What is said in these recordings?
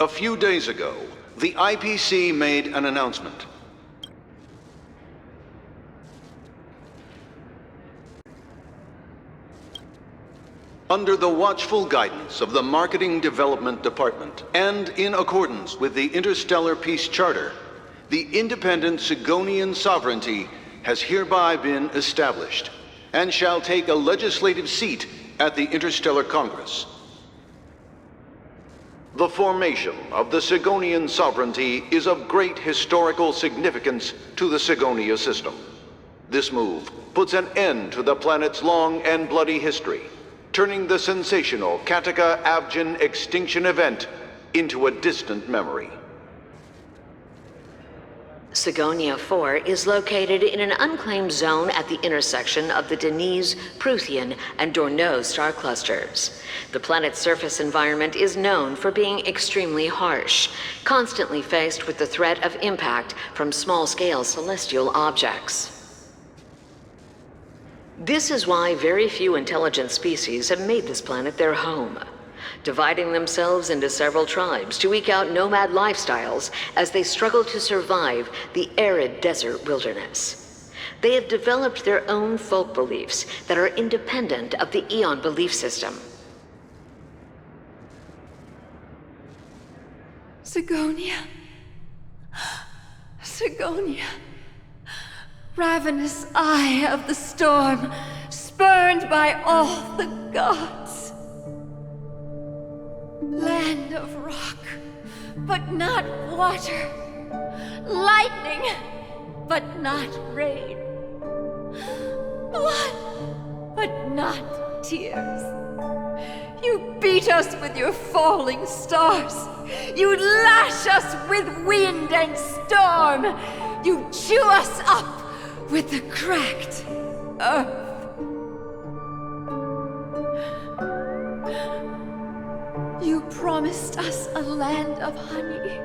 A few days ago, the IPC made an announcement. Under the watchful guidance of the Marketing Development Department, and in accordance with the Interstellar Peace Charter, the independent Sigonian sovereignty has hereby been established, and shall take a legislative seat at the Interstellar Congress. The formation of the Sigonian sovereignty is of great historical significance to the Sigonia system. This move puts an end to the planet's long and bloody history, turning the sensational Kataka-Avgin extinction event into a distant memory. Sigonia 4 is located in an unclaimed zone at the intersection of the Denise, Prothean, and Dorneau star clusters. The planet's surface environment is known for being extremely harsh, constantly faced with the threat of impact from small-scale celestial objects. This is why very few intelligent species have made this planet their home, dividing themselves into several tribes to eke out nomad lifestyles as they struggle to survive the arid desert wilderness. They have developed their own folk beliefs that are independent of the Eon belief system. Sigonia. Sigonia. Ravenous eye of the storm, spurned by all the gods. Land of rock, but not water. Lightning, but not rain. Blood, but not tears. You beat us with your falling stars. You lash us with wind and storm. You chew us up with the cracked earth. You promised us a land of honey,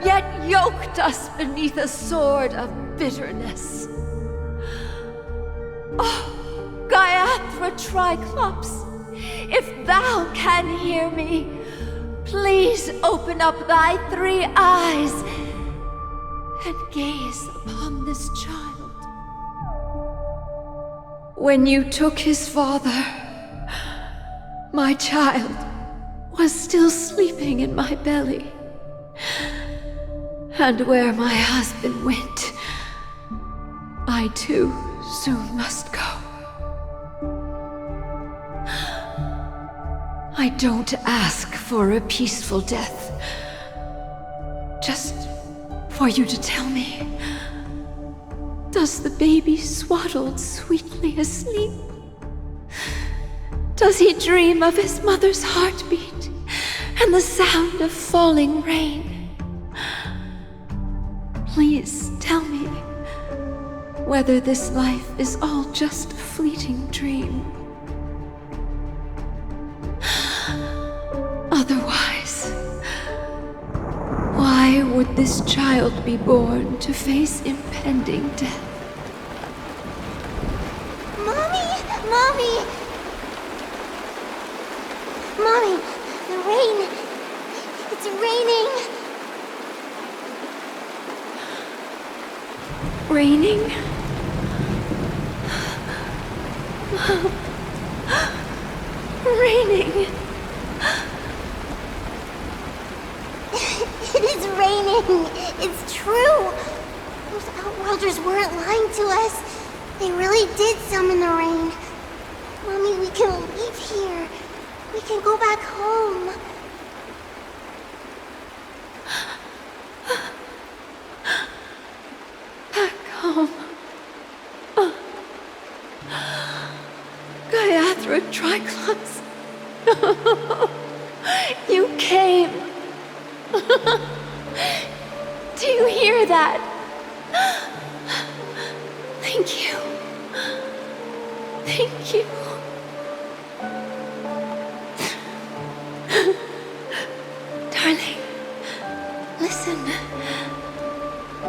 yet yoked us beneath a sword of bitterness. Oh, Gaiathra Triclops, if thou can hear me, please open up thy 3 eyes and gaze upon this child. When you took his father, my child was still sleeping in my belly. And where my husband went, I too soon must go. I don't ask for a peaceful death, just for you to tell me, does the baby swaddled sweetly asleep? Does he dream of his mother's heartbeat and the sound of falling rain? Please tell me whether this life is all just a fleeting dream. Otherwise, why would this child be born to face impending death? Mommy! Mommy, the rain! It's raining! Raining? Raining! It is raining! It's true! Those Outworlders weren't lying to us. They really did summon the rain. Mommy, we can leave here. We can go back home. Back home. Gaiathra Triclops. You came. Do you hear that? Thank you. Thank you. Darling, listen.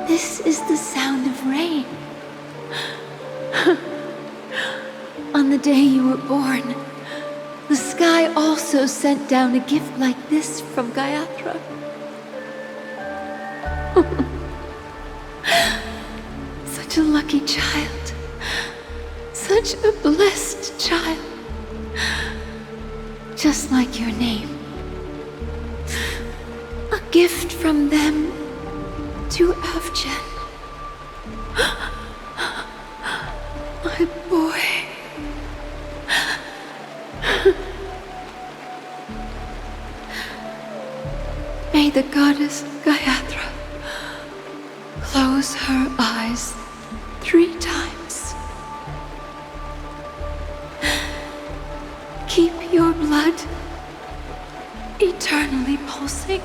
This is the sound of rain. On the day you were born, the sky also also sent down a gift like this from Gayatri. Such a lucky child. Such a blessed child. Just like your name. A gift from them to Avjen. My boy. May the goddess Gayatri close her eyes 3 times. Keep your blood eternally pulsing.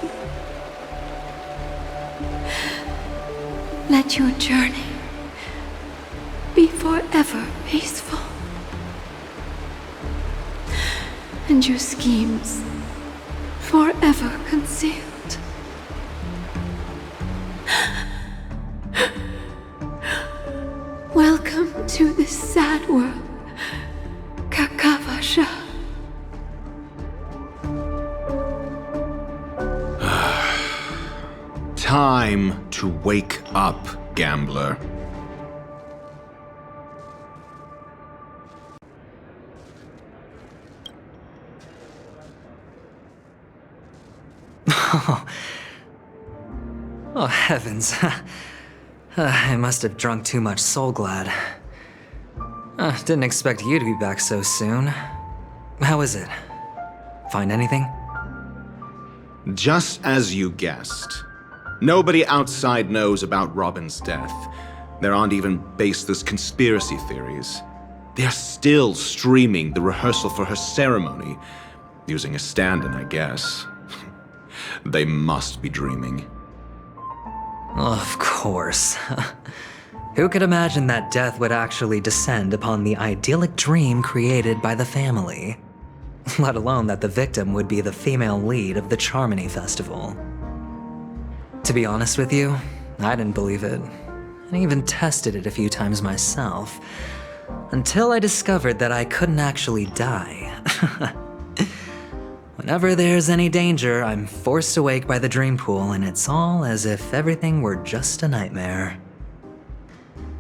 Let your journey be forever peaceful. And your schemes forever concealed. Welcome to this sad world, Kakavasha. Time to wake up, gambler. Oh, heavens. I must have drunk too much Soul Glad. Didn't expect you to be back so soon. How is it? Find anything? Just as you guessed. Nobody outside knows about Robin's death. There aren't even baseless conspiracy theories. They're still streaming the rehearsal for her ceremony, using a stand-in, I guess. They must be dreaming. Of course. Who could imagine that death would actually descend upon the idyllic dream created by the family? Let alone that the victim would be the female lead of the Charmony Festival. To be honest with you, I didn't believe it. I even tested it a few times myself, until I discovered that I couldn't actually die. Whenever there's any danger, I'm forced awake by the dream pool, and it's all as if everything were just a nightmare.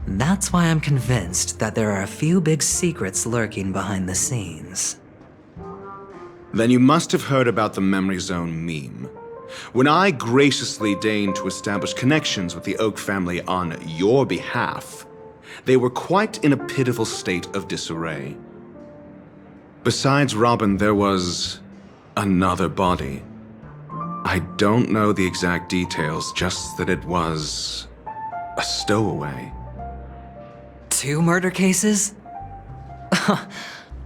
That's why I'm convinced that there are a few big secrets lurking behind the scenes. Then you must have heard about the Memory Zone meme. When I graciously deigned to establish connections with the Oak family on your behalf, they were quite in a pitiful state of disarray. Besides Robin, there was another body. I don't know the exact details, just that it was a stowaway. 2 murder cases?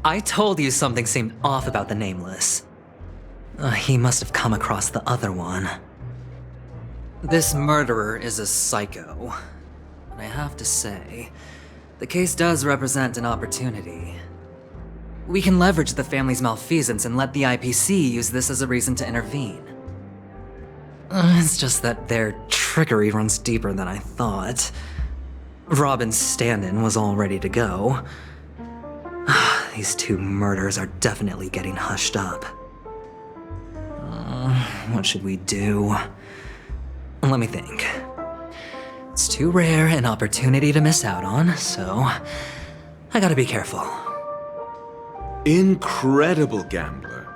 I told you something seemed off about the Nameless. He must have come across the other one. This murderer is a psycho. And I have to say, the case does represent an opportunity. We can leverage the family's malfeasance and let the IPC use this as a reason to intervene. It's just that their trickery runs deeper than I thought. Robin's stand-in was all ready to go. These 2 murders are definitely getting hushed up. What should we do? Let me think. It's too rare an opportunity to miss out on, so I gotta be careful. Incredible, gambler.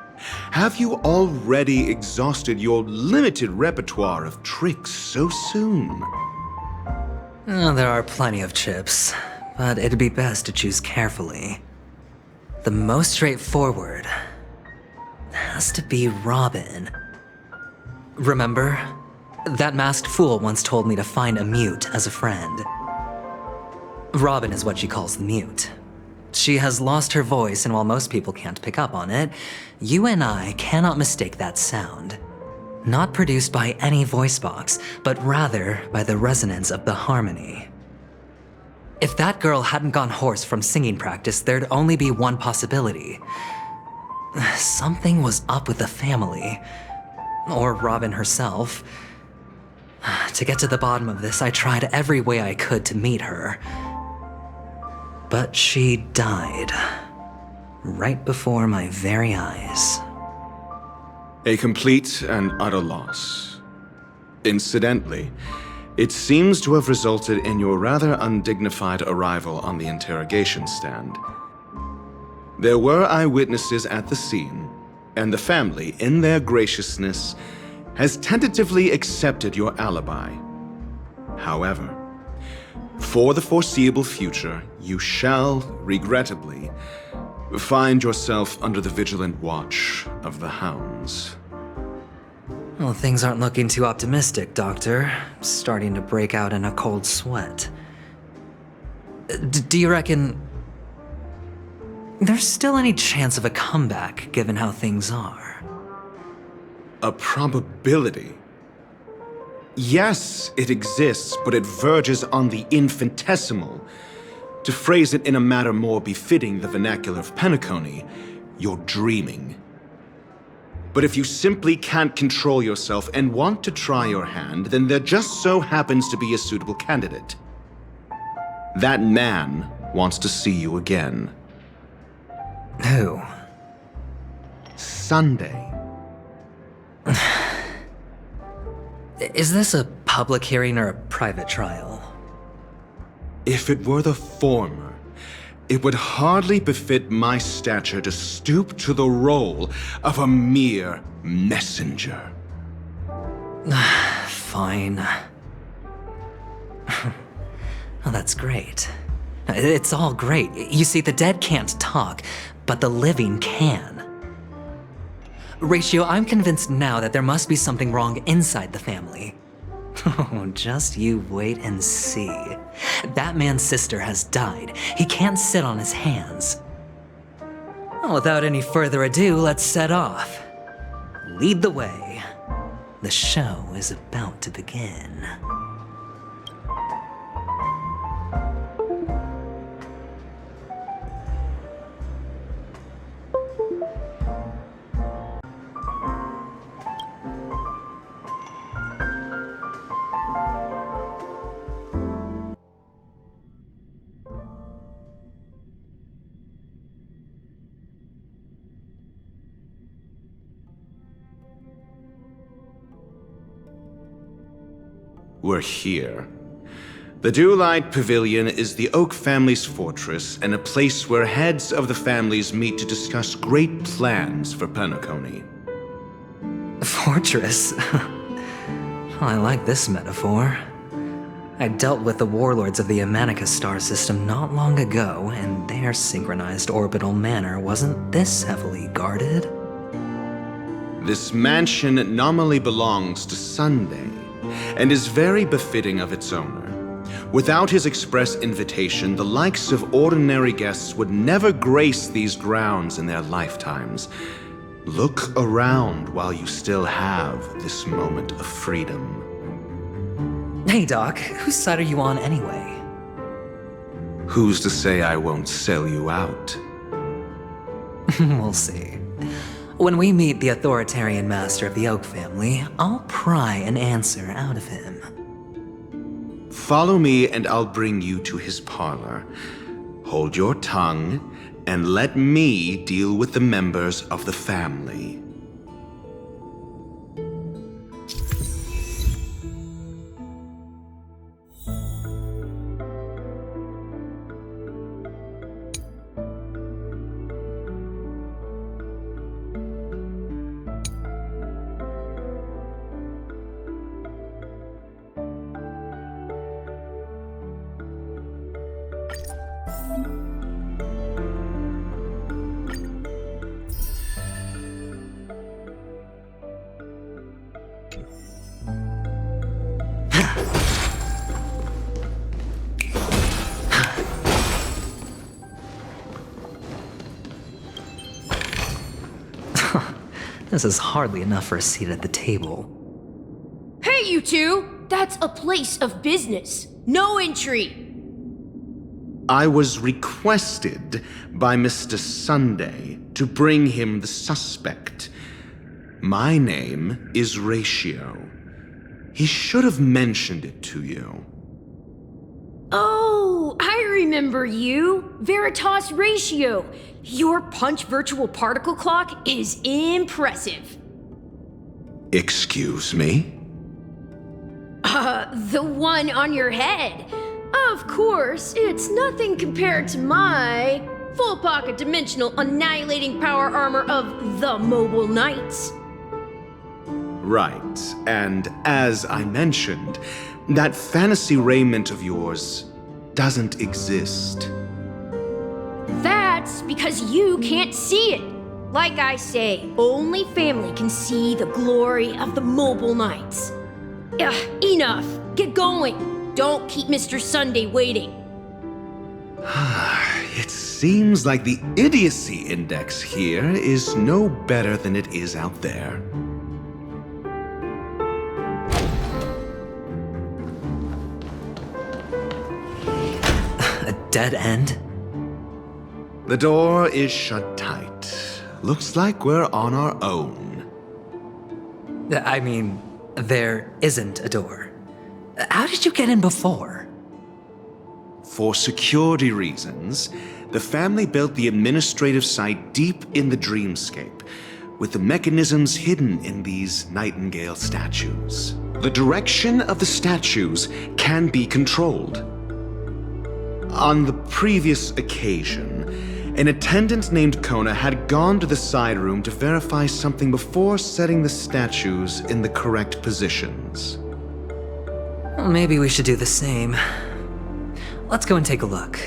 Have you already exhausted your limited repertoire of tricks so soon? There are plenty of chips, but it'd be best to choose carefully. The most straightforward has to be Robin. Remember? That masked fool once told me to find a mute as a friend. Robin is what she calls the mute. She has lost her voice, and while most people can't pick up on it, you and I cannot mistake that sound. Not produced by any voice box, but rather by the resonance of the harmony. If that girl hadn't gone hoarse from singing practice, there'd only be one possibility. Something was up with the family. Or Robin herself. To get to the bottom of this, I tried every way I could to meet her. But she died. Right before my very eyes. A complete and utter loss. Incidentally, it seems to have resulted in your rather undignified arrival on the interrogation stand. There were eyewitnesses at the scene, and the family, in their graciousness, has tentatively accepted your alibi. However, for the foreseeable future, you shall, regrettably, find yourself under the vigilant watch of the hounds. Well, things aren't looking too optimistic, Doctor. I'm starting to break out in a cold sweat. Do you reckon there's still any chance of a comeback, given how things are? A probability? Yes, it exists, but it verges on the infinitesimal. To phrase it in a manner more befitting the vernacular of Peniconia, you're dreaming. But if you simply can't control yourself and want to try your hand, then there just so happens to be a suitable candidate. That man wants to see you again. Who? Sunday. Is this a public hearing or a private trial? If it were the former, it would hardly befit my stature to stoop to the role of a mere messenger. Fine. Oh, that's great. It's all great. You see, the dead can't talk, but the living can. Ratio, I'm convinced now that there must be something wrong inside the family. Oh, just you wait and see. That man's sister has died. He can't sit on his hands. Well, without any further ado, let's set off. Lead the way. The show is about to begin. We're here. The Dewlight Pavilion is the Oak family's fortress and a place where heads of the families meet to discuss great plans for Peniconia. Fortress? I like this metaphor. I dealt with the warlords of the Amanicus star system not long ago, and their synchronized orbital manor wasn't this heavily guarded. This mansion nominally belongs to Sunday, and is very befitting of its owner. Without his express invitation, the likes of ordinary guests would never grace these grounds in their lifetimes. Look around while you still have this moment of freedom. Hey, Doc, whose side are you on anyway? Who's to say I won't sell you out? We'll see. When we meet the authoritarian master of the Oak family, I'll pry an answer out of him. Follow me and I'll bring you to his parlor. Hold your tongue and let me deal with the members of the family. This is hardly enough for a seat at the table. Hey, you two! That's a place of business. No entry! I was requested by Mr. Sunday to bring him the suspect. My name is Ratio. He should have mentioned it to you. Oh, I remember you. Veritas Ratio. Your punch virtual particle clock is impressive. Excuse me? The one on your head. Of course, it's nothing compared to my full pocket dimensional annihilating power armor of the Mobile Knights. Right, and as I mentioned, that fantasy raiment of yours doesn't exist. That's because you can't see it. Like I say, only family can see the glory of the Mobile Knights. Ugh, enough. Get going. Don't keep Mr. Sunday waiting. It seems like the idiocy index here is no better than it is out there. A dead end? The door is shut tight. Looks like we're on our own. I mean, there isn't a door. How did you get in before? For security reasons, the family built the administrative site deep in the dreamscape, with the mechanisms hidden in these Nightingale statues. The direction of the statues can be controlled. On the previous occasion, an attendant named Kona had gone to the side room to verify something before setting the statues in the correct positions. Well, maybe we should do the same. Let's go and take a look.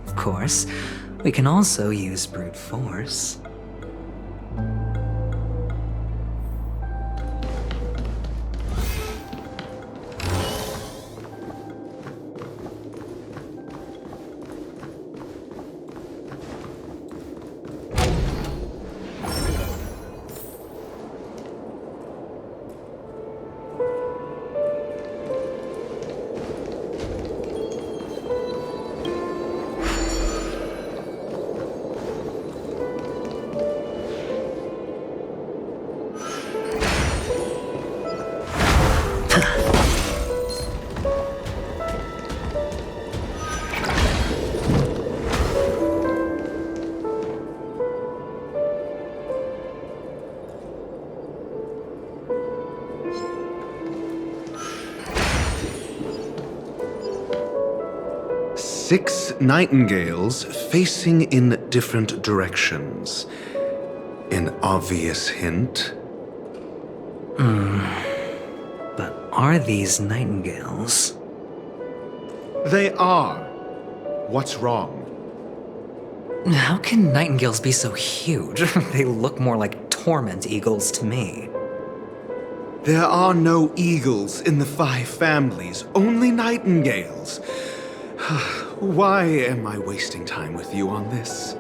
Of course, we can also use brute force. Six nightingales facing in different directions. An obvious hint. But are these nightingales? They are. What's wrong? How can nightingales be so huge? They look more like torment eagles to me. There are no eagles in the 5 families, only nightingales. Why am I wasting time with you on this?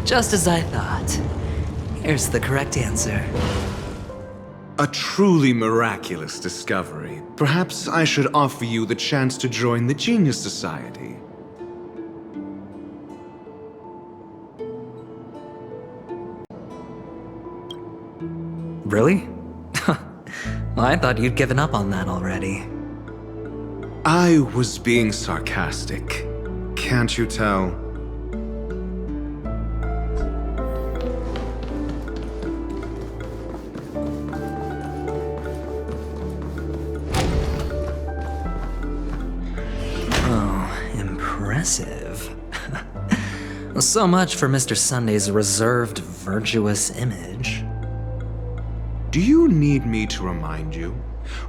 Just as I thought. Here's the correct answer. A truly miraculous discovery. Perhaps I should offer you the chance to join the Genius Society. Really? Well, I thought you'd given up on that already. I was being sarcastic. Can't you tell? Oh, impressive. So much for Mr. Sunday's reserved, virtuous image. Do you need me to remind you?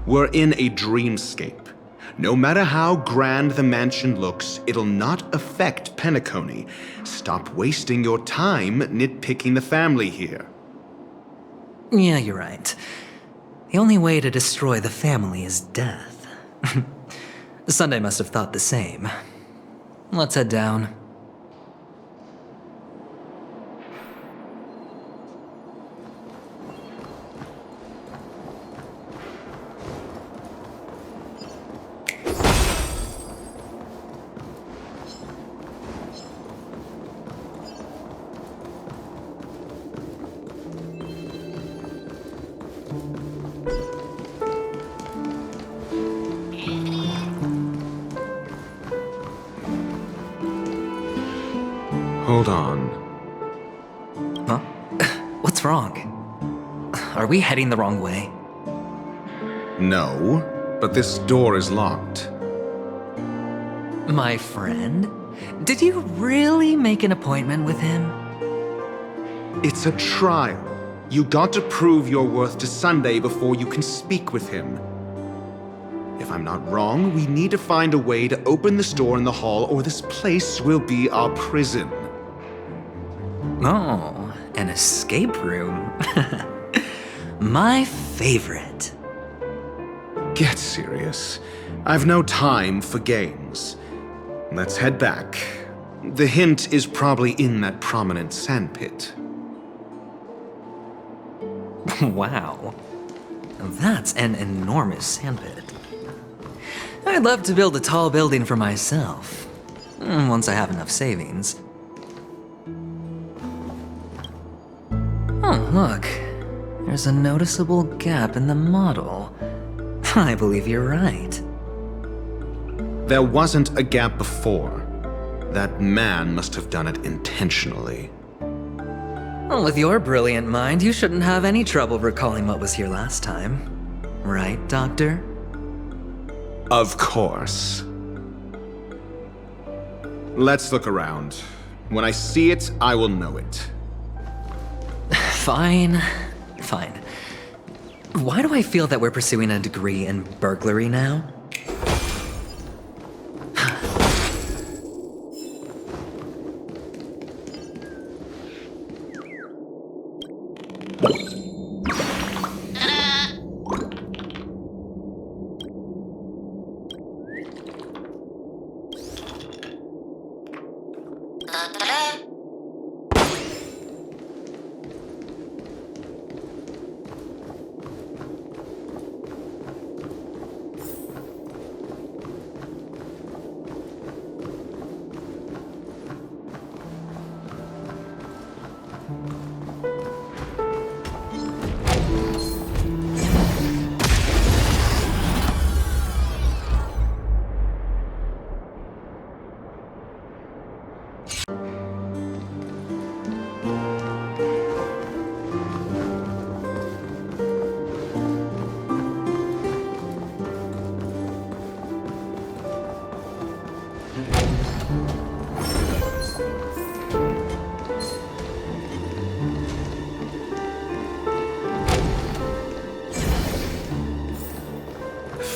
We're in a dreamscape. No matter how grand the mansion looks, it'll not affect Peniconia. Stop wasting your time nitpicking the family here. Yeah, you're right. The only way to destroy the family is death. Sunday must have thought the same. Let's head down. Hold on. Huh? What's wrong? Are we heading the wrong way? No, but this door is locked. My friend? Did you really make an appointment with him? It's a trial. You got to prove your worth to Sunday before you can speak with him. If I'm not wrong, we need to find a way to open this door in the hall, or this place will be our prison. Oh, an escape room. My favorite. Get serious. I've no time for games. Let's head back. The hint is probably in that prominent sandpit. Wow. That's an enormous sandpit. I'd love to build a tall building for myself. Once I have enough savings. Oh, look. There's a noticeable gap in the model. I believe you're right. There wasn't a gap before. That man must have done it intentionally. Well, with your brilliant mind, you shouldn't have any trouble recalling what was here last time. Right, Doctor? Of course. Let's look around. When I see it, I will know it. Fine. Fine. Why do I feel that we're pursuing a degree in burglary now?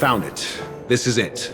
Found it. This is it.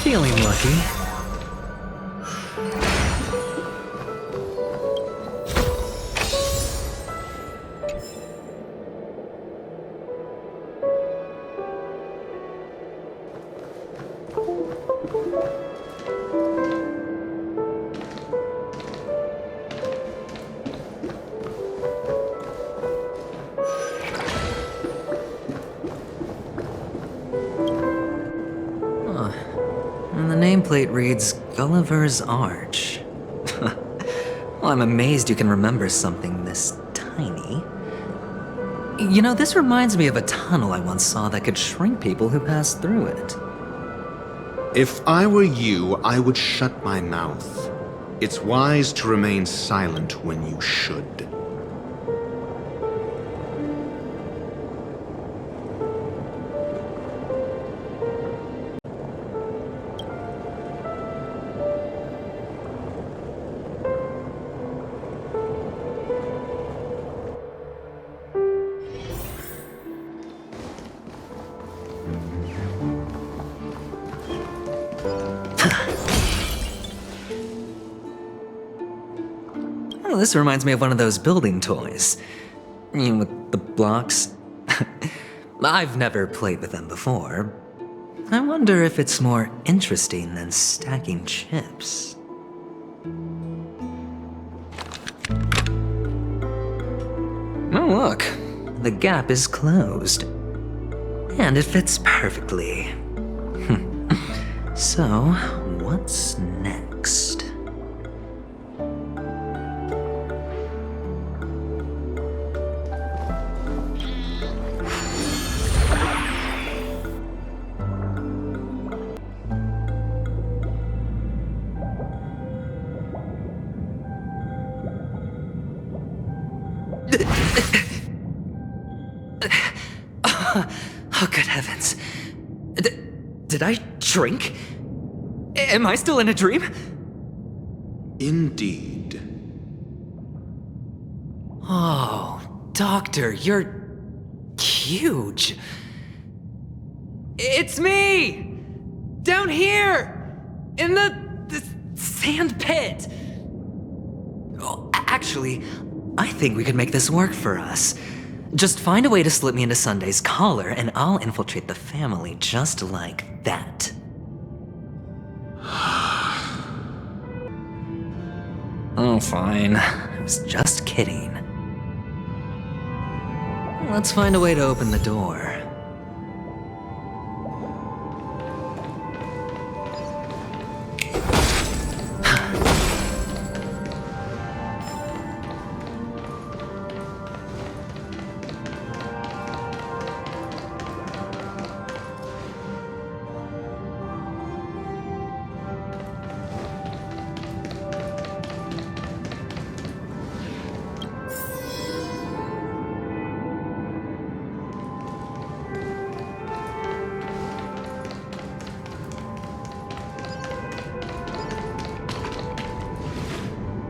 Feeling lucky. And the nameplate reads Gulliver's Arch. Well, I'm amazed you can remember something this tiny. You know, this reminds me of a tunnel I once saw that could shrink people who passed through it. If I were you, I would shut my mouth. It's wise to remain silent when you should. Oh, this reminds me of one of those building toys. You know, with the blocks. I've never played with them before. I wonder if it's more interesting than stacking chips. Oh, look. The gap is closed. And it fits perfectly. So, what's next? Oh, good heavens. Did I drink? Am I still in a dream? Indeed. Oh, Doctor, you're huge. It's me! Down here! In the sand pit! Oh, actually, I think we could make this work for us. Just find a way to slip me into Sunday's collar, and I'll infiltrate the family just like that. Oh, fine. I was just kidding. Let's find a way to open the door.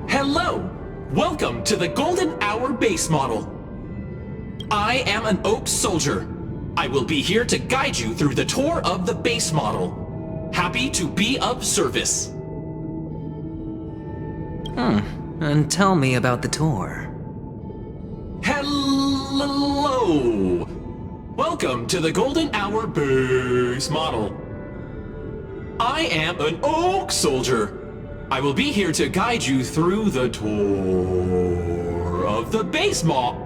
Hello! Welcome to the Golden Hour base model. I am an Oak Soldier. I will be here to guide you through the tour of the base model. Happy to be of service. And tell me about the tour. Hello! Welcome to the Golden Hour base model. I am an Oak Soldier. I will be here to guide you through the tour of the base model.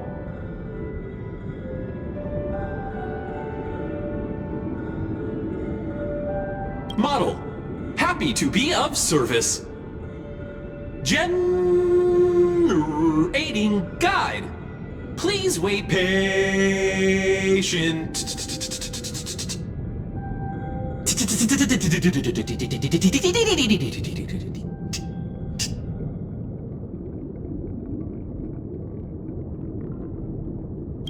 Happy to be of service. Generating guide. Please wait patient.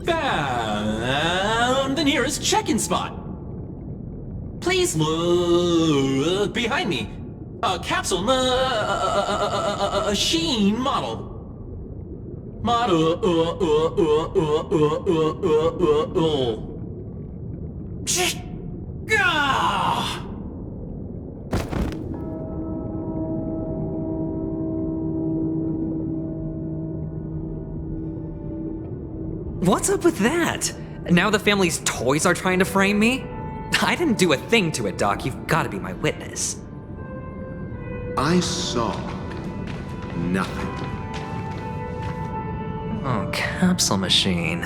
Found the nearest check-in spot. Please look behind me. A capsule machine model. What's up with that? Now the family's toys are trying to frame me? I didn't do a thing to it, Doc. You've got to be my witness. I saw nothing. Oh, capsule machine.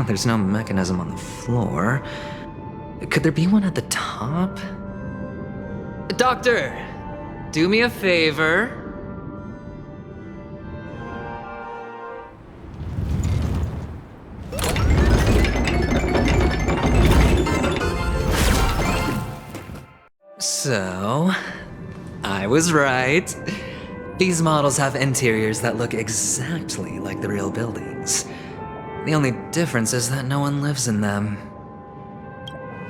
There's no mechanism on the floor. Could there be one at the top? Doctor, do me a favor. So, I was right. These models have interiors that look exactly like the real buildings. The only difference is that no one lives in them.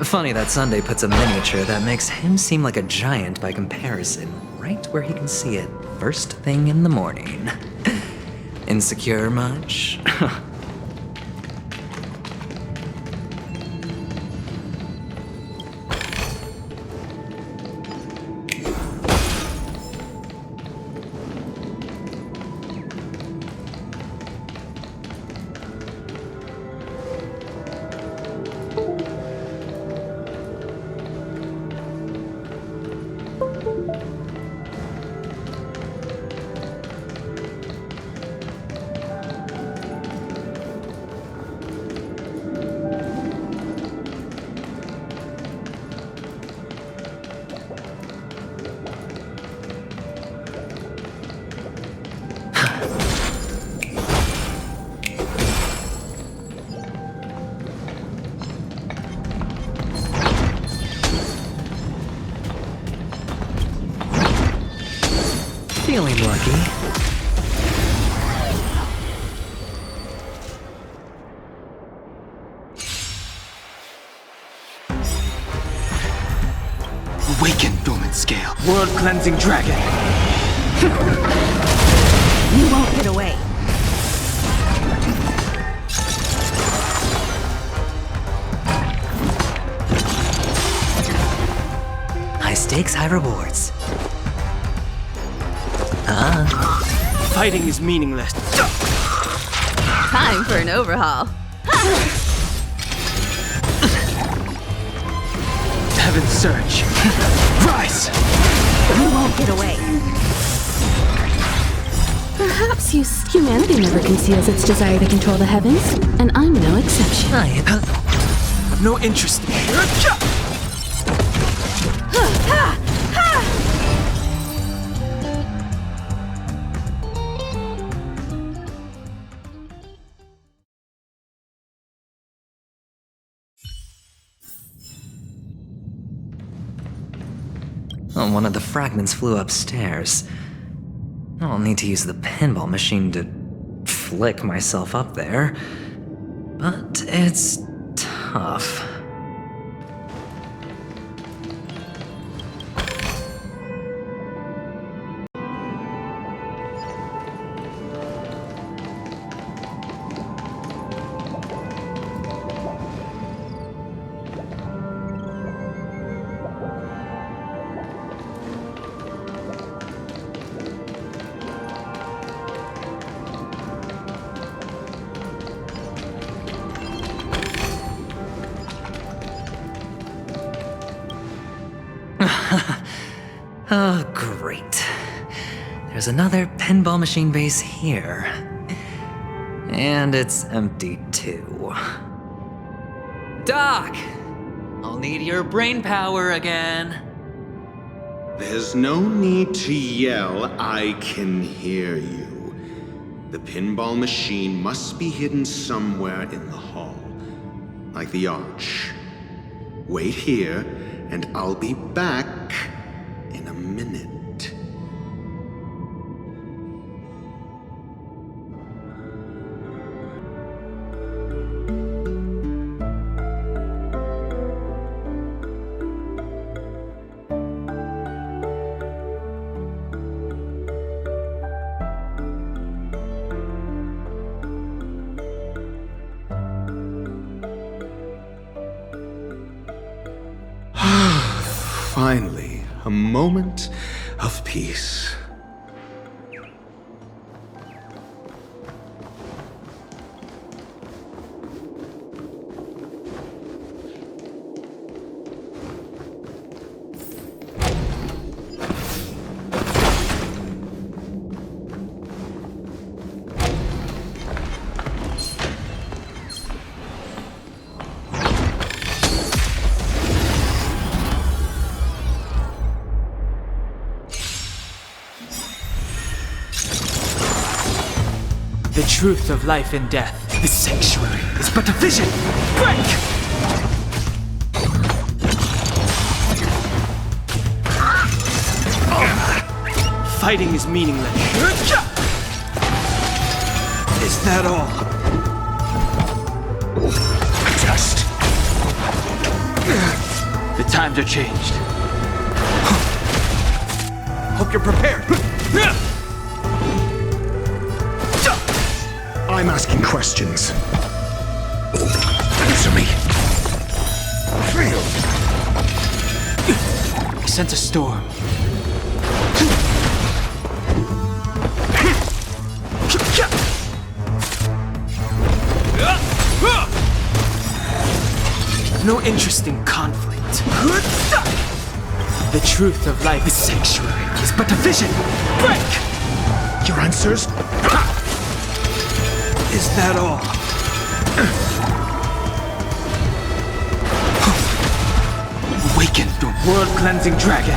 Funny that Sunday puts a miniature that makes him seem like a giant by comparison, right where he can see it first thing in the morning. Insecure much? Feeling lucky. Awaken, dormant scale. World-cleansing dragon. You won't get away. High stakes, high rewards. Fighting is meaningless. Time for an overhaul. Heaven's surge. Rise! You won't get away. Perhaps humanity never conceals its desire to control the heavens, and I'm no exception. I've no interest in Oh, one of the fragments flew upstairs. I'll need to use the pinball machine to flick myself up there. But it's tough. Oh, great. There's another pinball machine base here. And it's empty too. Doc! I'll need your brain power again. There's no need to yell, I can hear you. The pinball machine must be hidden somewhere in the hall, like the arch. Wait here, and I'll be back in a minute. Finally, a moment of peace. The truth of life and death. This sanctuary is but a vision. Break! Fighting is meaningless. Is that all? Just. The times are changed. Hope you're prepared. I'm asking questions. Answer me. I sense a storm. No interest in conflict. The truth of life is sanctuary is but a vision. Break! Your answers? Is that all? Awaken the world-cleansing dragon.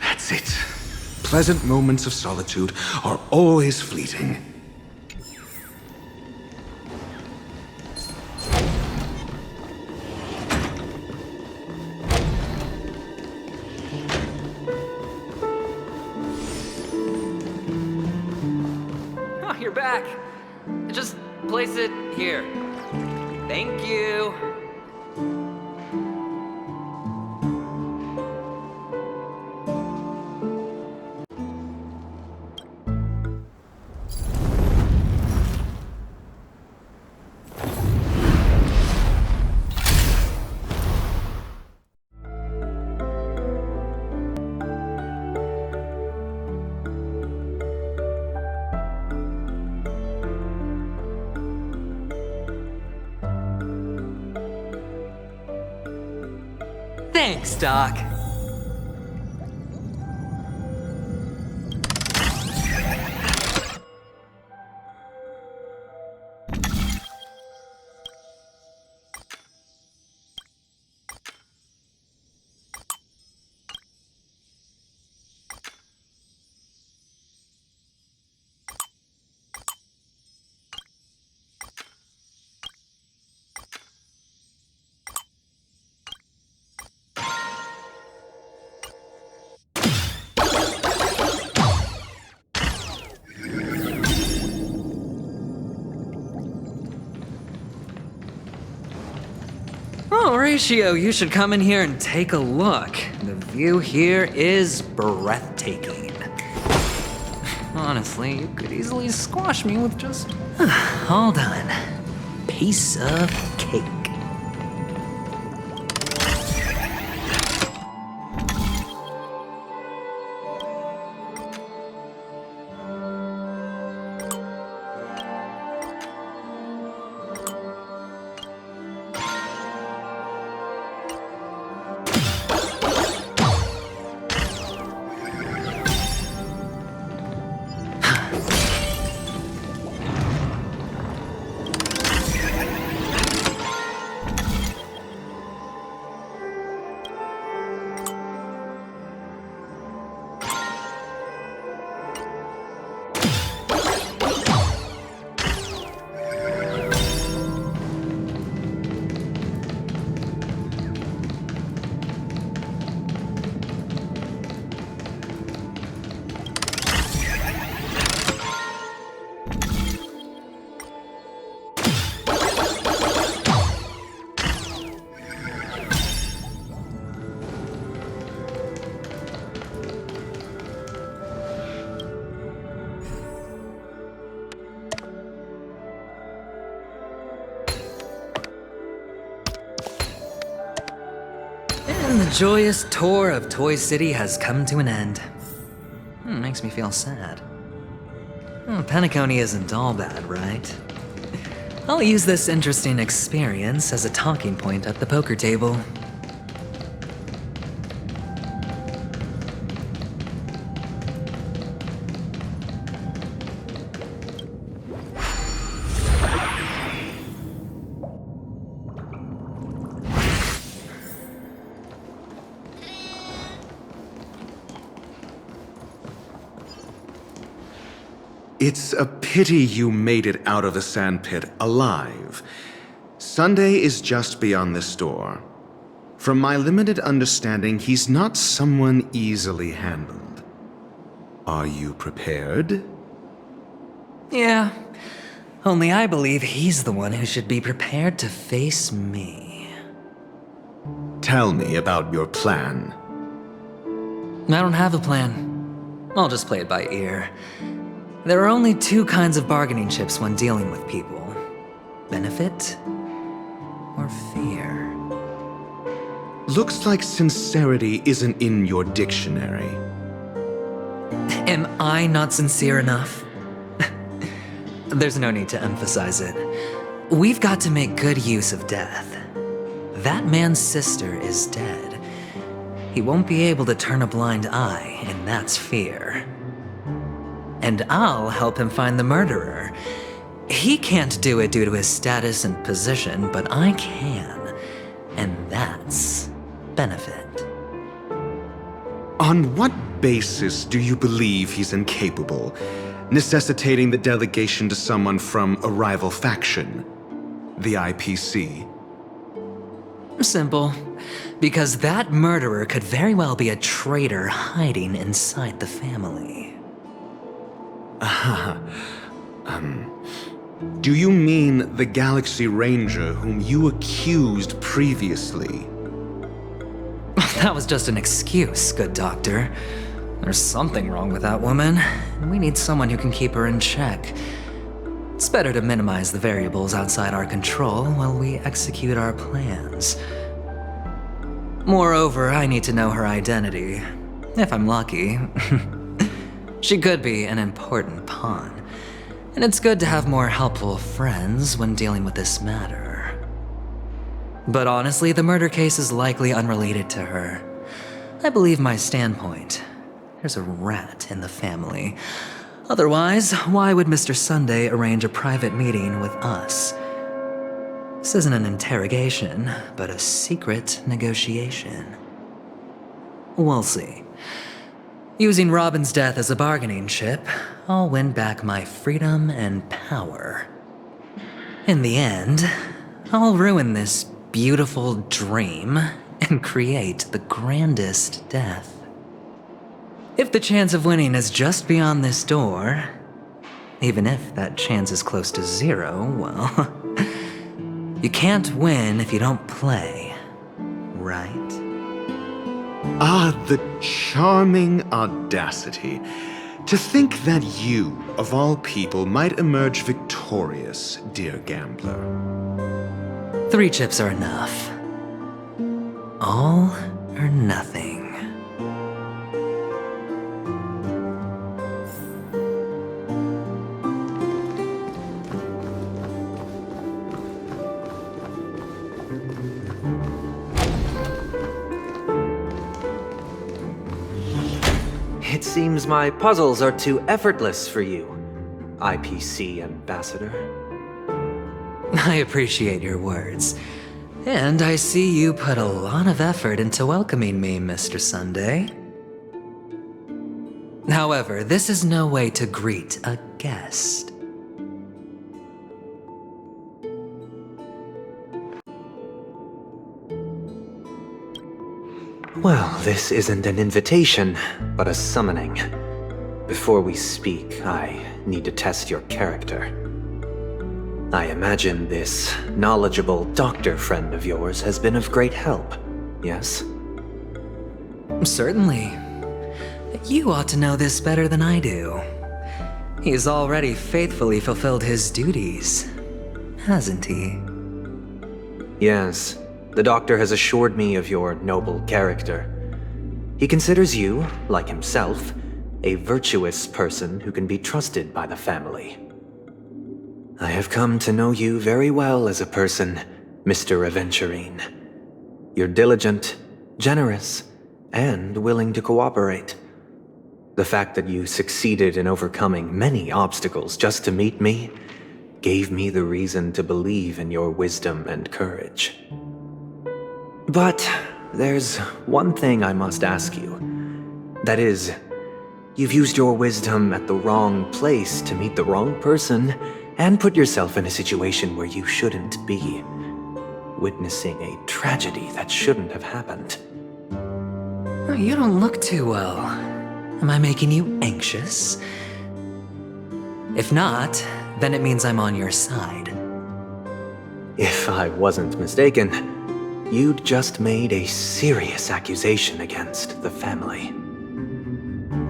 That's it. Pleasant moments of solitude are always fleeting. Oh, you're back. Just place it here. Thank you. Thanks, Doc. Oh, Horatio, you should come in here and take a look. The view here is breathtaking. Honestly, you could easily squash me with just... Hold on. Piece of cake. And the joyous tour of Toy City has come to an end. Makes me feel sad. Peniconia isn't all bad, right? I'll use this interesting experience as a talking point at the poker table. It's a pity you made it out of the sandpit alive. Sunday is just beyond this door. From my limited understanding, he's not someone easily handled. Are you prepared? Yeah. Only I believe he's the one who should be prepared to face me. Tell me about your plan. I don't have a plan. I'll just play it by ear. There are only two kinds of bargaining chips when dealing with people. Benefit or fear. Looks like sincerity isn't in your dictionary. Am I not sincere enough? There's no need to emphasize it. We've got to make good use of death. That man's sister is dead. He won't be able to turn a blind eye, and that's fear. And I'll help him find the murderer. He can't do it due to his status and position, but I can. And that's benefit. On what basis do you believe he's incapable, necessitating the delegation to someone from a rival faction? The IPC? Simple. Because that murderer could very well be a traitor hiding inside the family. Do you mean the Galaxy Ranger whom you accused previously? That was just an excuse, good doctor. There's something wrong with that woman, and we need someone who can keep her in check. It's better to minimize the variables outside our control while we execute our plans. Moreover, I need to know her identity. If I'm lucky. She could be an important pawn, and it's good to have more helpful friends when dealing with this matter. But honestly, the murder case is likely unrelated to her. I believe my standpoint. There's a rat in the family. Otherwise, why would Mr. Sunday arrange a private meeting with us? This isn't an interrogation, but a secret negotiation. We'll see. Using Robin's death as a bargaining chip, I'll win back my freedom and power. In the end, I'll ruin this beautiful dream and create the grandest death. If the chance of winning is just beyond this door, even if that chance is close to zero, well, you can't win if you don't play, right? Ah, the charming audacity. To think that you, of all people, might emerge victorious, dear gambler. 3 chips are enough. All or nothing. It seems my puzzles are too effortless for you, IPC Ambassador. I appreciate your words. And I see you put a lot of effort into welcoming me, Mr. Sunday. However, this is no way to greet a guest. Well, this isn't an invitation, but a summoning. Before we speak, I need to test your character. I imagine this knowledgeable doctor friend of yours has been of great help, yes? Certainly. You ought to know this better than I do. He's already faithfully fulfilled his duties, hasn't he? Yes. The doctor has assured me of your noble character. He considers you, like himself, a virtuous person who can be trusted by the family. I have come to know you very well as a person, Mr. Aventюрин. You're diligent, generous, and willing to cooperate. The fact that you succeeded in overcoming many obstacles just to meet me gave me the reason to believe in your wisdom and courage. But there's one thing I must ask you. That is, You've used your wisdom at the wrong place to meet the wrong person and put yourself in a situation where you shouldn't be, witnessing a tragedy that shouldn't have happened. You don't look too well. Am I making you anxious? If not, then it means I'm on your side. If I wasn't mistaken, you'd just made a serious accusation against the family.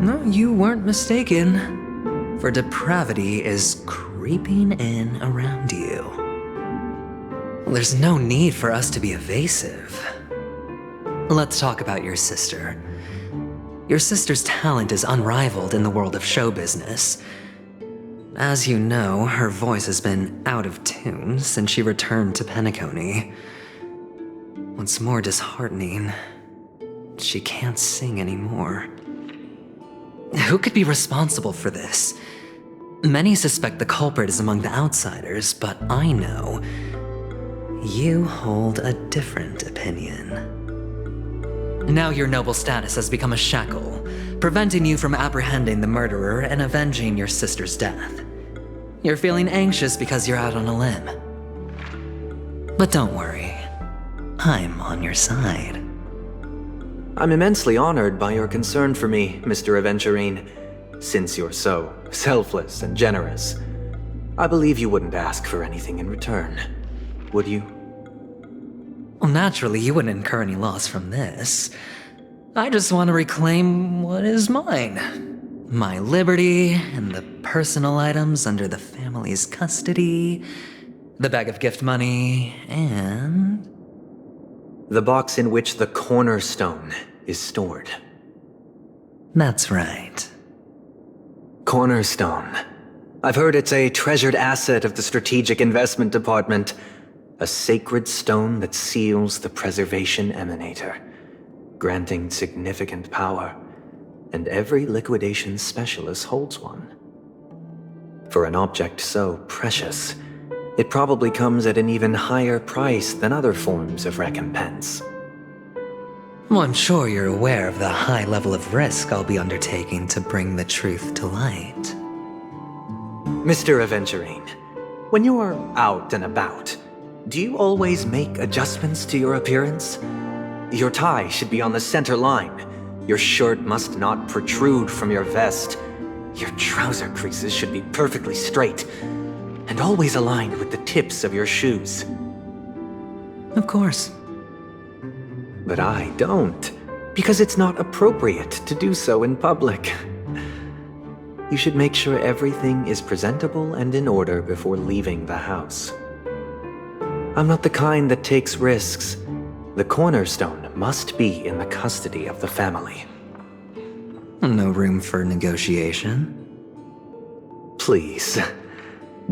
No, you weren't mistaken. For depravity is creeping in around you. There's no need for us to be evasive. Let's talk about your sister. Your sister's talent is unrivaled in the world of show business. As you know, her voice has been out of tune since she returned to Peniconia. What's more disheartening, she can't sing anymore. Who could be responsible for this? Many suspect the culprit is among the outsiders, but I know you hold a different opinion. Now your noble status has become a shackle, preventing you from apprehending the murderer and avenging your sister's death. You're feeling anxious because you're out on a limb. But don't worry, I'm on your side. I'm immensely honored by your concern for me, Mr. Aventюрин. Since you're so selfless and generous, I believe you wouldn't ask for anything in return, would you? Well, naturally, you wouldn't incur any loss from this. I just want to reclaim what is mine. My liberty and the personal items under the family's custody, the bag of gift money, and... the box in which the cornerstone is stored. That's right. Cornerstone. I've heard it's a treasured asset of the Strategic Investment Department. A sacred stone that seals the Preservation Emanator, granting significant power, and every liquidation specialist holds one. For an object so precious, it probably comes at an even higher price than other forms of recompense. Well, I'm sure you're aware of the high level of risk I'll be undertaking to bring the truth to light. Mr. Aventюрин, when you're out and about, do you always make adjustments to your appearance? Your tie should be on the center line. Your shirt must not protrude from your vest. Your trouser creases should be perfectly straight, and always aligned with the tips of your shoes. Of course. But I don't, because it's not appropriate to do so in public. You should make sure everything is presentable and in order before leaving the house. I'm not the kind that takes risks. The cornerstone must be in the custody of the family. No room for negotiation? Please,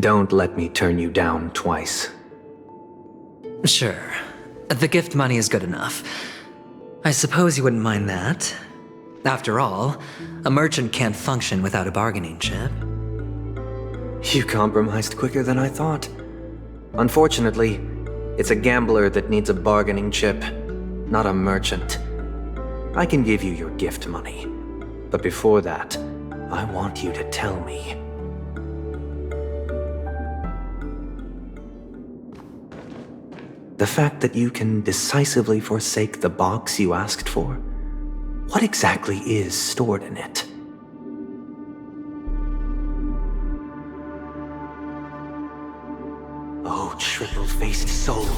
don't let me turn you down twice. Sure. The gift money is good enough. I suppose you wouldn't mind that. After all, a merchant can't function without a bargaining chip. You compromised quicker than I thought. Unfortunately, it's a gambler that needs a bargaining chip, not a merchant. I can give you your gift money, but before that, I want you to tell me. The fact that you can decisively forsake the box you asked for, what exactly is stored in it? Oh, triple-faced soul,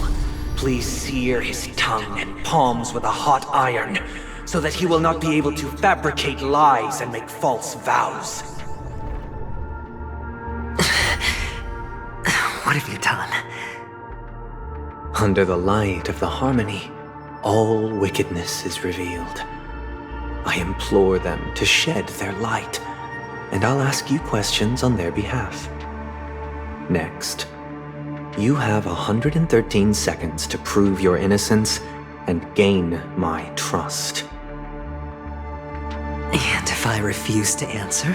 please sear his tongue and palms with a hot iron, so that he will not be able to fabricate lies and make false vows. What have you done? Under the light of the harmony, all wickedness is revealed. I implore them to shed their light, and I'll ask you questions on their behalf. Next, you have 113 seconds to prove your innocence and gain my trust. And if I refuse to answer?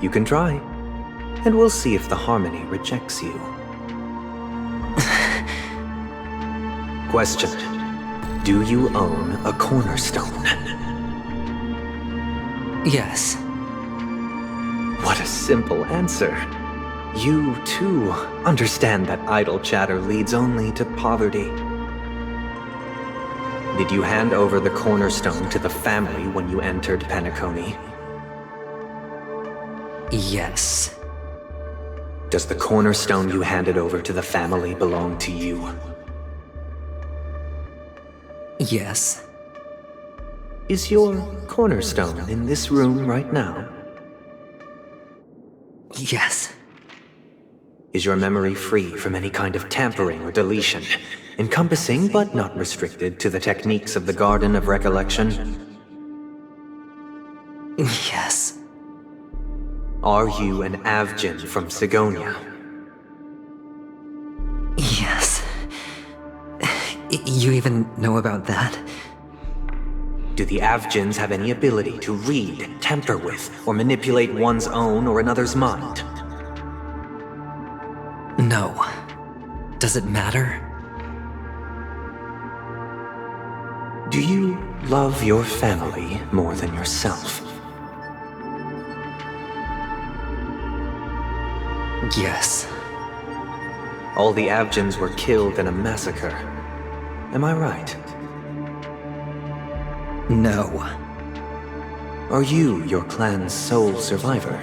You can try, and we'll see if the harmony rejects you. Question: do you own a cornerstone? Yes. What a simple answer. You, too, understand that idle chatter leads only to poverty. Did you hand over the cornerstone to the family when you entered Peniconia? Yes. Does the cornerstone you handed over to the family belong to you? Yes. Is your cornerstone in this room right now? Yes. Is your memory free from any kind of tampering or deletion, encompassing but not restricted to the techniques of the Garden of Recollection? Yes. Are you an Avgin from Sigonia? Yes. You even know about that? Do the Avgins have any ability to read, tamper with, or manipulate one's own or another's mind? No. Does it matter? Do you love your family more than yourself? Yes. All the Avgins were killed in a massacre. Am I right? No. Are you your clan's sole survivor?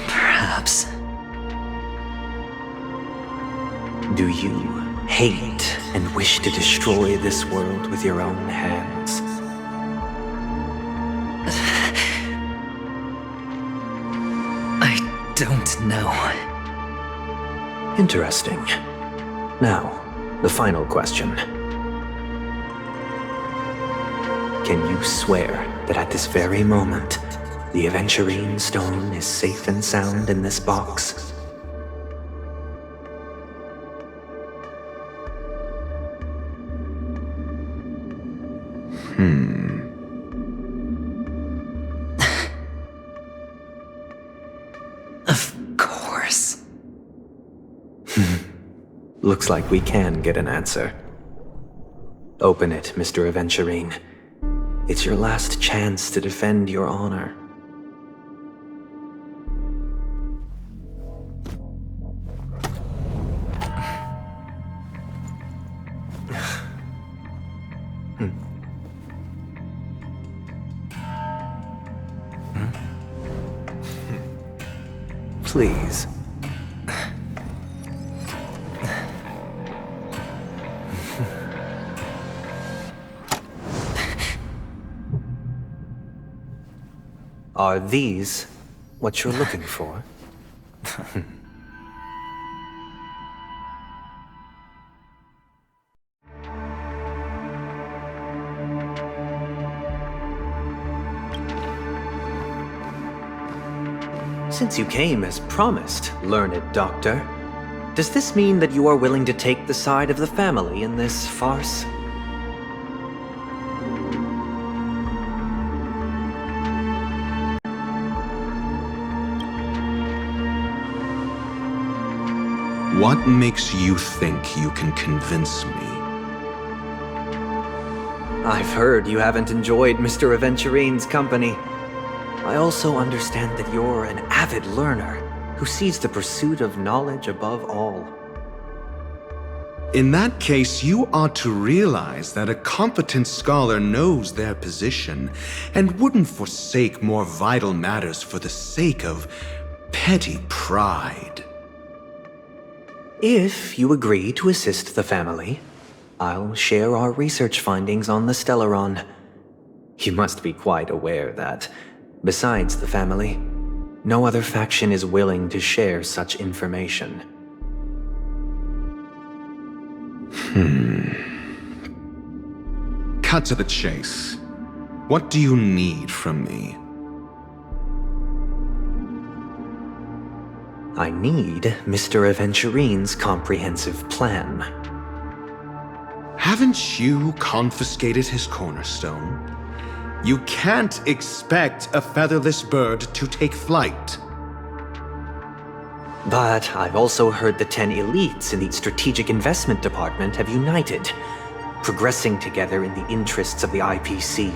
Perhaps. Do you hate and wish to destroy this world with your own hands? I don't know. Interesting. Now, the final question. Can you swear that at this very moment, the Avantюrine stone is safe and sound in this box? Of course. Looks like we can get an answer. Open it, Mr. Avantюrine. It's your last chance to defend your honor. Please. Are these what you're looking for? Since you came as promised, learned doctor, does this mean that you are willing to take the side of the family in this farce? What makes you think you can convince me? I've heard you haven't enjoyed Mr. Aventurine's company. I also understand that you're an avid learner who sees the pursuit of knowledge above all. In that case, you ought to realize that a competent scholar knows their position and wouldn't forsake more vital matters for the sake of petty pride. If you agree to assist the family, I'll share our research findings on the Stellaron. You must be quite aware that, besides the family, no other faction is willing to share such information. Cut to the chase. What do you need from me? I need Mr. Aventurine's comprehensive plan. Haven't you confiscated his cornerstone? You can't expect a featherless bird to take flight. But I've also heard the 10 elites in the Strategic Investment Department have united. progressing together in the interests of the IPC.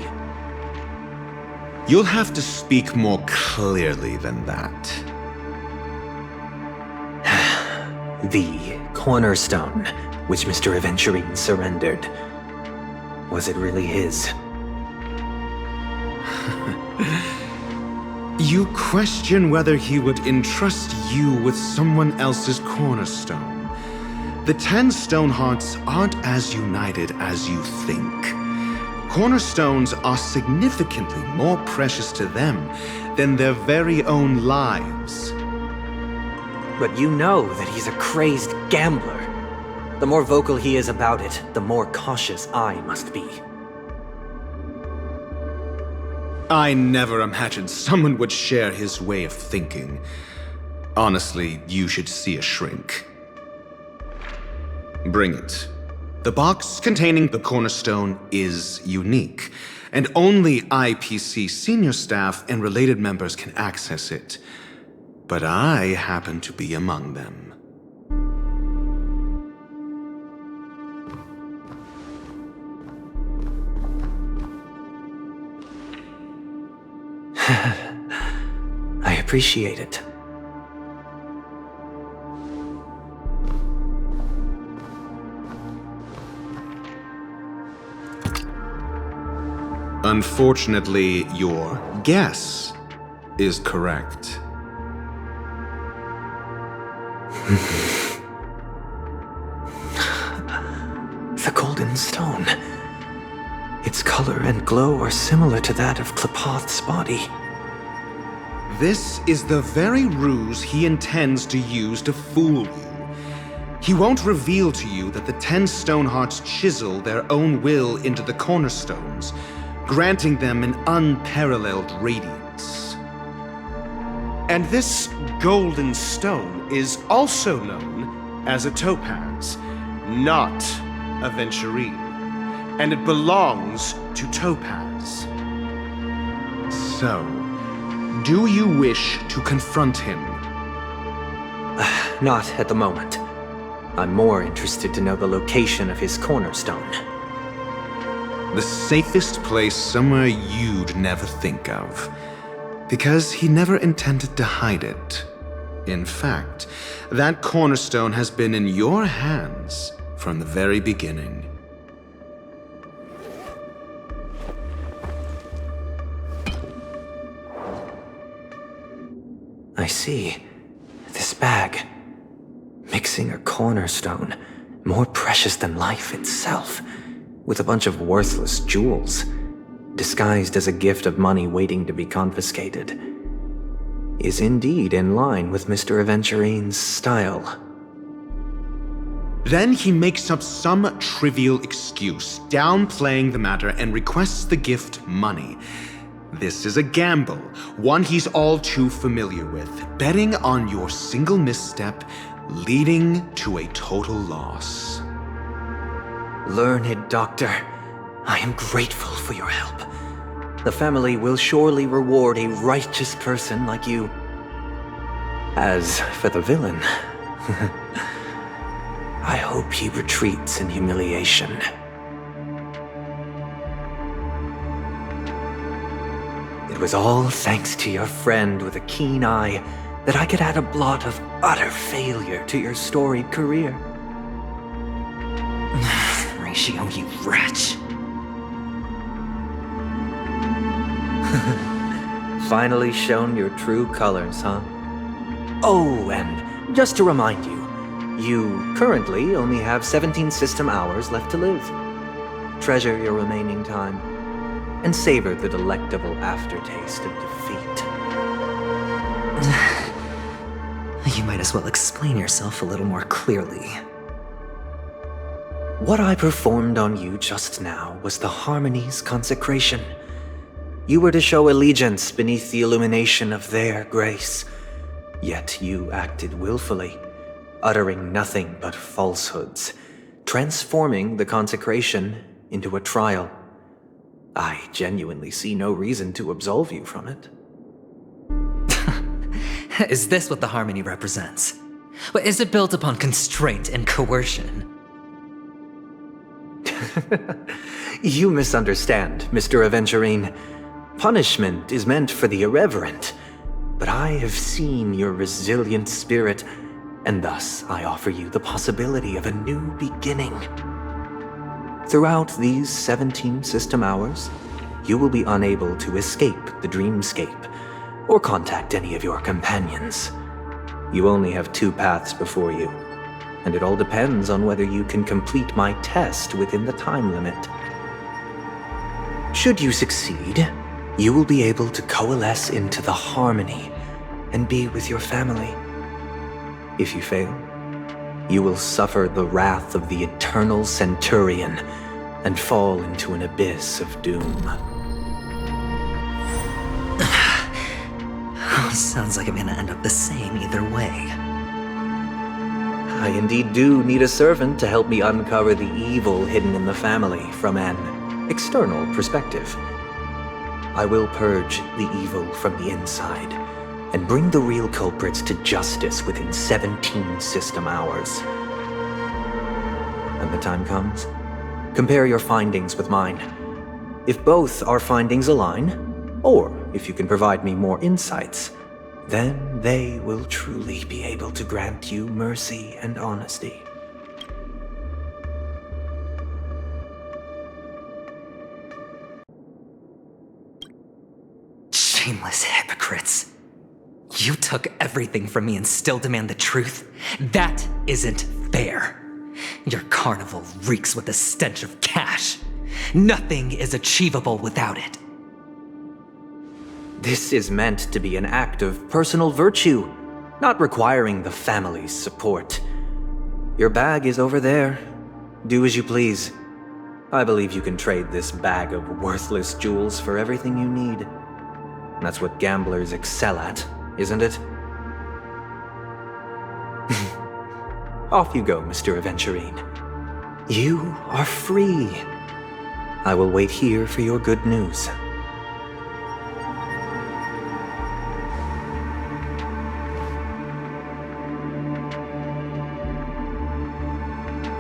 You'll have to speak more clearly than that. The cornerstone, which Mr. Aventюrin surrendered. Was it really his? You question whether he would entrust you with someone else's cornerstone. The 10 Stonehearts aren't as united as you think. Cornerstones are significantly more precious to them than their very own lives. But you know that he's a crazed gambler. The more vocal he is about it, the more cautious I must be. I never imagined someone would share his way of thinking. Honestly, you should see a shrink. Bring it. The box containing the cornerstone is unique, and only IPC senior staff and related members can access it. But I happen to be among them. I appreciate it. Unfortunately, your guess is correct. The golden stone. Its color and glow are similar to that of Klepoth's body. This is the very ruse he intends to use to fool you. He won't reveal to you that the 10 Stonehearts chisel their own will into the cornerstones, granting them an unparalleled radiance. And this golden stone is also known as a topaz, not a Aventюrin. And it belongs to Topaz. So, do you wish to confront him? Not at the moment. I'm more interested to know the location of his cornerstone. The safest place somewhere you'd never think of. Because he never intended to hide it. In fact, that cornerstone has been in your hands from the very beginning. I see. This bag. Mixing a cornerstone, more precious than life itself, with a bunch of worthless jewels, disguised as a gift of money waiting to be confiscated, is indeed in line with Mr. Aventюrin's style. Then he makes up some trivial excuse, downplaying the matter, and requests the gift money. This is a gamble, one he's all too familiar with, betting on your single misstep, leading to a total loss. Learned Doctor, I am grateful for your help. The family will surely reward a righteous person like you. As for the villain, I hope he retreats in humiliation. It was all thanks to your friend with a keen eye that I could add a blot of utter failure to your storied career. Ratio, you wretch. Finally shown your true colors, huh? Oh, and just to remind you, you currently only have 17 system hours left to live. Treasure your remaining time, and savor the delectable aftertaste of defeat. You might as well explain yourself a little more clearly. What I performed on you just now was the Harmony's consecration. You were to show allegiance beneath the illumination of their grace. Yet you acted willfully, uttering nothing but falsehoods, transforming the consecration into a trial. I genuinely see no reason to absolve you from it. Is this what the Harmony represents? Is it built upon constraint and coercion? You misunderstand, Mr. Aventurine. Punishment is meant for the irreverent, but I have seen your resilient spirit, and thus I offer you the possibility of a new beginning. Throughout these 17 system hours, you will be unable to escape the dreamscape or contact any of your companions. You only have 2 paths before you, and it all depends on whether you can complete my test within the time limit. Should you succeed, you will be able to coalesce into the harmony and be with your family. If you fail, you will suffer the wrath of the eternal Centurion and fall into an abyss of doom. Sounds like I'm gonna end up the same either way. I indeed do need a servant to help me uncover the evil hidden in the family from an external perspective. I will purge the evil from the inside and bring the real culprits to justice within 17 system hours. When the time comes, compare your findings with mine. If both our findings align, or if you can provide me more insights, then they will truly be able to grant you mercy and honesty. Shameless hypocrites. You took everything from me and still demand the truth? That isn't fair. Your carnival reeks with the stench of cash. Nothing is achievable without it. This is meant to be an act of personal virtue, not requiring the family's support. Your bag is over there. Do as you please. I believe you can trade this bag of worthless jewels for everything you need. That's what gamblers excel at, isn't it? Off you go, Mr. Aventurine. You are free. I will wait here for your good news.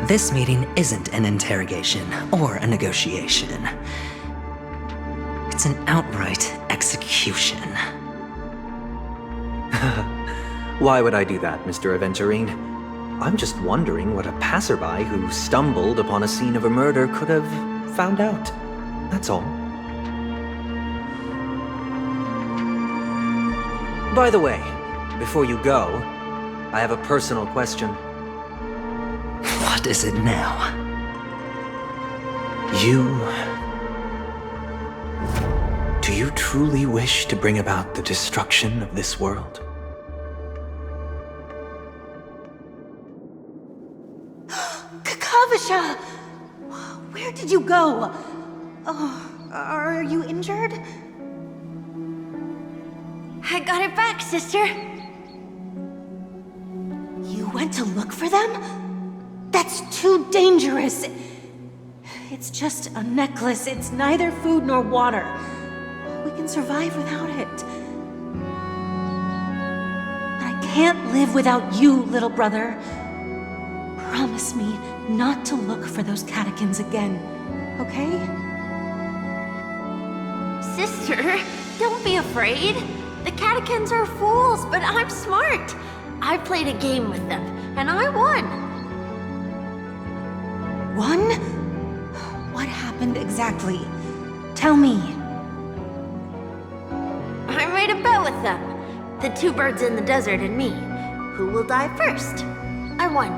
This meeting isn't an interrogation or a negotiation. It's an outright execution. Why would I do that, Mr. Aventurine? I'm just wondering what a passerby who stumbled upon a scene of a murder could have found out. That's all. By the way, before you go, I have a personal question. What is it now? Do you truly wish to bring about the destruction of this world? Kakavasha! Where did you go? Oh, are you injured? I got it back, sister. You went to look for them? That's too dangerous. It's just a necklace. It's neither food nor water. We can survive without it. But I can't live without you, little brother. Promise me not to look for those catechins again, okay? Sister, don't be afraid. The catechins are fools, but I'm smart. I played a game with them, and I won. Won? What happened exactly? Tell me. I made a bet with them. The 2 birds in the desert and me. Who will die first? I won.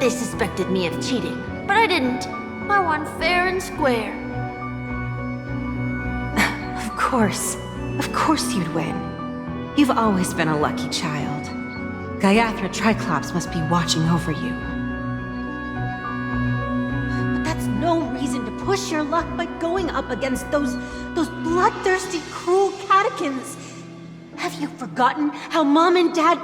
They suspected me of cheating, but I didn't. I won fair and square. Of course you'd win. You've always been a lucky child. Gaiathra Triclops must be watching over you. But that's no reason to push your luck by going up against those bloodthirsty, cruel catechins. Have you forgotten how Mom and Dad...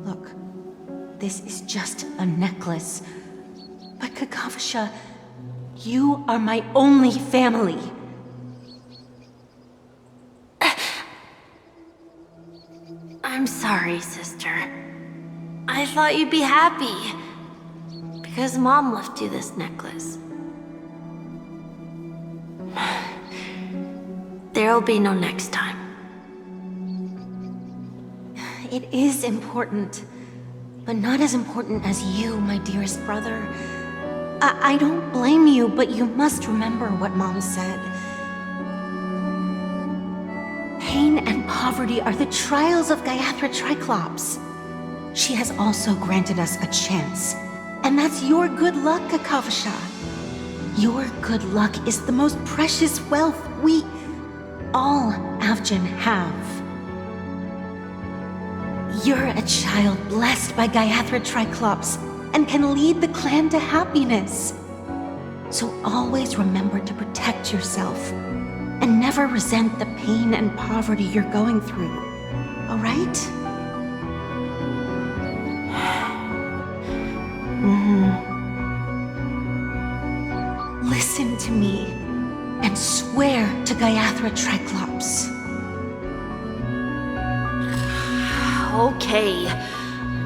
Look, this is just a necklace. But Kakavasha, you are my only family. I'm sorry, sister. I thought you'd be happy. Because Mom left you this necklace. There'll be no next time. It is important. But not as important as you, my dearest brother. I don't blame you, but you must remember what Mom said. Pain and poverty are the trials of Gayathra Triclops. She has also granted us a chance. And that's your good luck, Akavasha. Your good luck is the most precious wealth we, all Avgin, have. You're a child blessed by Gayathra Triclops and can lead the clan to happiness. So always remember to protect yourself and never resent the pain and poverty you're going through, all right? Listen to me and swear to Gayathra Triclops. Okay.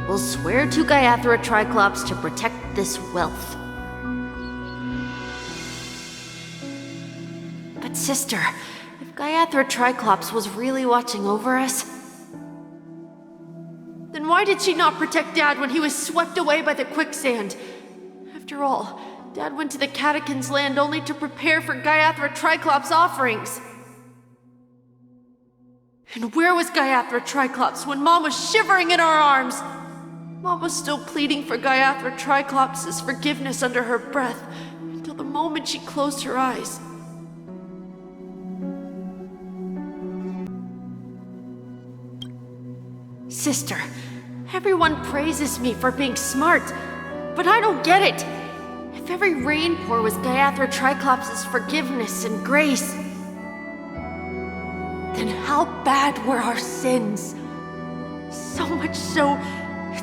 We'll swear to Gayathra Triclops to protect this wealth. But sister, if Gayathra Triclops was really watching over us, then why did she not protect Dad when he was swept away by the quicksand? After all, Dad went to the Catechins' land only to prepare for Gayathra Triclops' offerings. And where was Gayathra Triclops when Mom was shivering in our arms? Mom was still pleading for Gayathra Triclops' forgiveness under her breath until the moment she closed her eyes. Sister, everyone praises me for being smart, but I don't get it. If every rain pour was Gayathra Triclops' forgiveness and grace, then how bad were our sins? So much so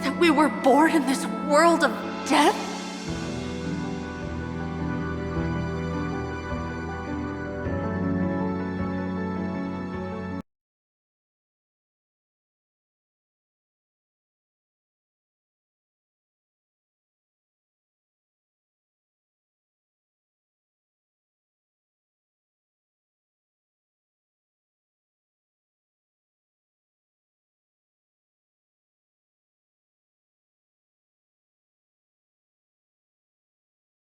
that we were born in this world of death?